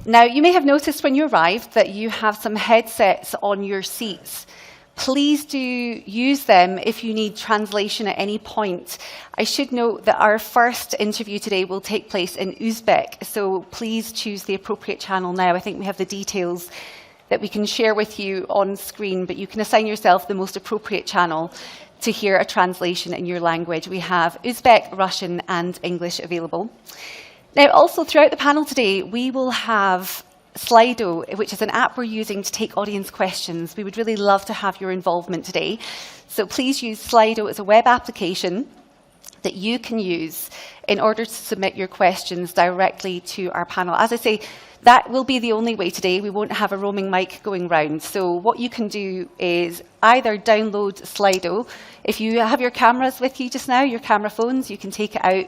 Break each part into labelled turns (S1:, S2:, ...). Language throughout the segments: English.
S1: Now, you may have noticed when you arrived that you have some headsets on your seats. Please do use them if you need translation at any point. I should note that our first interview today will take place in Uzbek, so please choose the appropriate channel now. I think we have the details that we can share with you on screen, but you can assign yourself the most appropriate channel to hear a translation in your language. We have Uzbek, Russian, and English available. Now, also throughout the panel today, we will have Slido, which is an app we're using to take audience questions. We would really love to have your involvement today. So please use Slido as a web application that you can use in order to submit your questions directly to our panel. As I say, that will be the only way today. We won't have a roaming mic going round. So what you can do is either download Slido. If you have your cameras with you just now, your camera phones, you can take it out,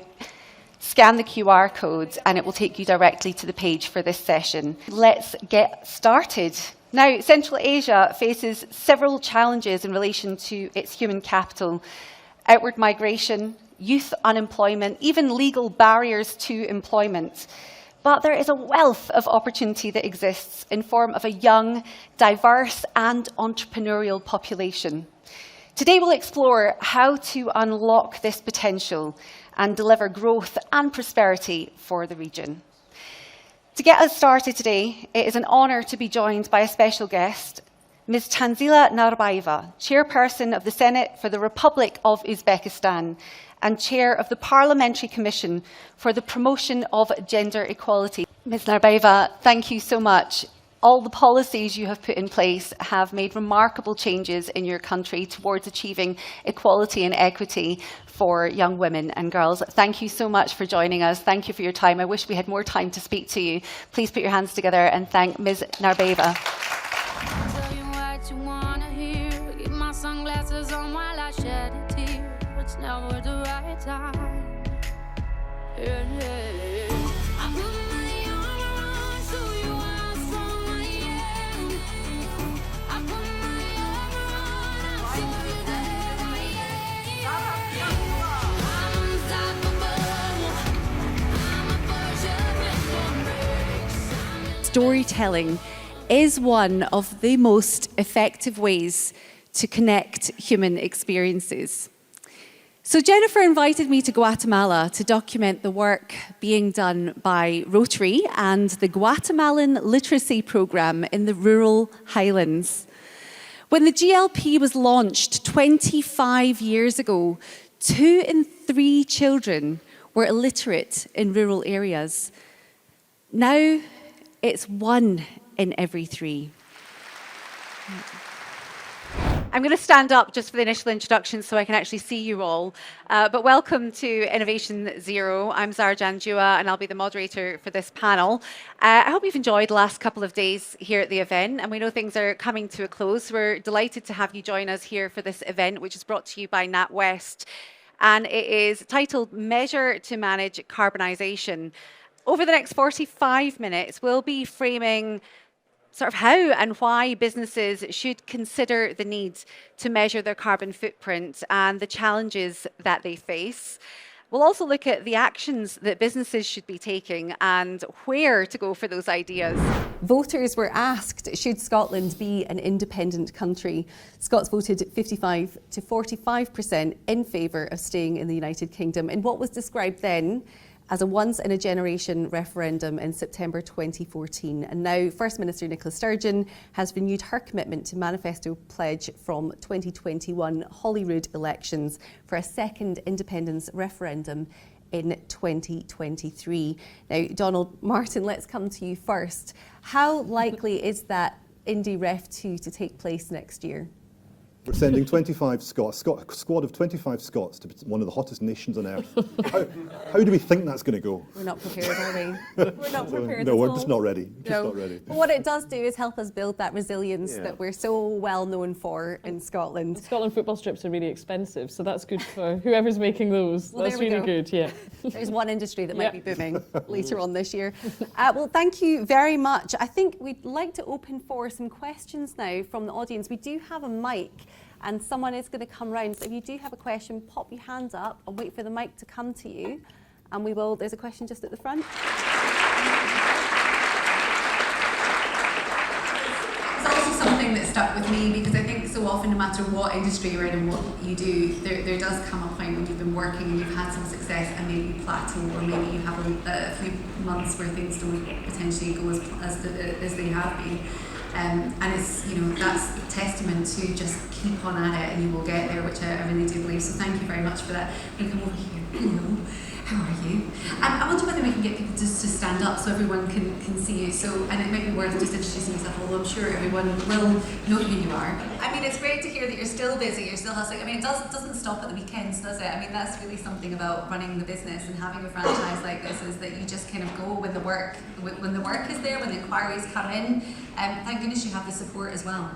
S1: scan the QR code, and it will take you directly to the page for this session. Let's get started. Now, Central Asia faces several challenges in relation to its human capital: outward migration, youth unemployment, even legal barriers to employment. But there is a wealth of opportunity that exists in form of a young, diverse, and entrepreneurial population. Today, we'll explore how to unlock this potential and deliver growth and prosperity for the region. To get us started today, it is an honor to be joined by a special guest, Ms. Tanzila Narbayeva, Chairperson of the Senate for the Republic of Uzbekistan and Chair of the Parliamentary Commission for the Promotion of Gender Equality. Ms. Narbayeva, thank you so much. All the policies you have put in place have made remarkable changes in your country towards achieving equality and equity for young women and girls. Thank you so much for joining us. Thank you for your time. I wish we had more time to speak to you. Please put your hands together and thank Ms. Narbayeva.
S2: Tell you what you want to hear. Keep my sunglasses on while I shed a tear. It's never the right time. I put my arm around so you are strong, I am. I put my arm around, I show you that I am. I'm unstoppable. I'm a Persian with no brakes.
S1: Storytelling is one of the most effective ways to connect human experiences. So Jennifer invited me to Guatemala to document the work being done by Rotary and the Guatemalan Literacy Program in the rural highlands. When the GLP was launched 25 years ago, 2 in 3 children were illiterate in rural areas. Now it's 1 in every 3. I'm going to stand up just for the initial introduction so I can actually see you all. But welcome to Innovation Zero. I'm Zara Janjua, and I'll be the moderator for this panel. I hope you've enjoyed the last couple of days here at the event, and we know things are coming to a close. We're delighted to have you join us here for this event, which is brought to you by NatWest. And it is titled Measure to Manage Carbonisation. Over the next 45 minutes, we'll be framing sort of how and why businesses should consider the need to measure their carbon footprint and the challenges that they face. We'll also look at the actions that businesses should be taking and where to go for those ideas. Voters were asked, should Scotland be an independent country? Scots voted 55 to 45% in favour of staying in the United Kingdom in what was described then as a once-in-a-generation referendum in September 2014. And now First Minister Nicola Sturgeon has renewed her commitment to manifesto pledge from 2021 Holyrood elections for a second independence referendum in 2023. Now, Donald Martin, let's come to you first. How likely is that Indy Ref 2 to take place next year?
S3: We're sending 25 Scots, a squad of 25 Scots to one of the hottest nations on earth. How do we think that's going to go?
S1: We're not prepared, are we? We're not prepared
S3: No,
S1: at
S3: we're
S1: all.
S3: just not ready.
S1: But what it does do is help us build that resilience that we're so well known for in Scotland.
S4: Scotland football strips are really expensive, so that's good for whoever's making those.
S1: Well,
S4: that's really good, yeah.
S1: There's one industry that might be booming later on this year. Well, thank you very much. I think we'd like to open for some questions now from the audience. We do have a mic, and someone is going to come round. So if you do have a question, pop your hand up and wait for the mic to come to you. And we will, there's a question just at the front.
S5: stuck with me, because I think so often, no matter what industry you're in and what you do, there does come a point when you've been working and you've had some success and maybe you plateau, or maybe you have a few months where things don't potentially go as they have been. And it's, that's testament to just keep on at it and you will get there, which I really do believe. So thank you very much for that. I'm going to come over here. Hello. How are you? I wonder whether we can get people just to stand up so everyone can see you. So, and it might be worth just introducing yourself, although I'm sure everyone will know who you are. I mean, it's great to hear that you're still busy, you're still hustling. I mean, it doesn't stop at the weekends, does it? I mean, that's really something about running the business and having a franchise like this, is that you just kind of go when the work is there, when the inquiries come in. Thank goodness you have the support as well.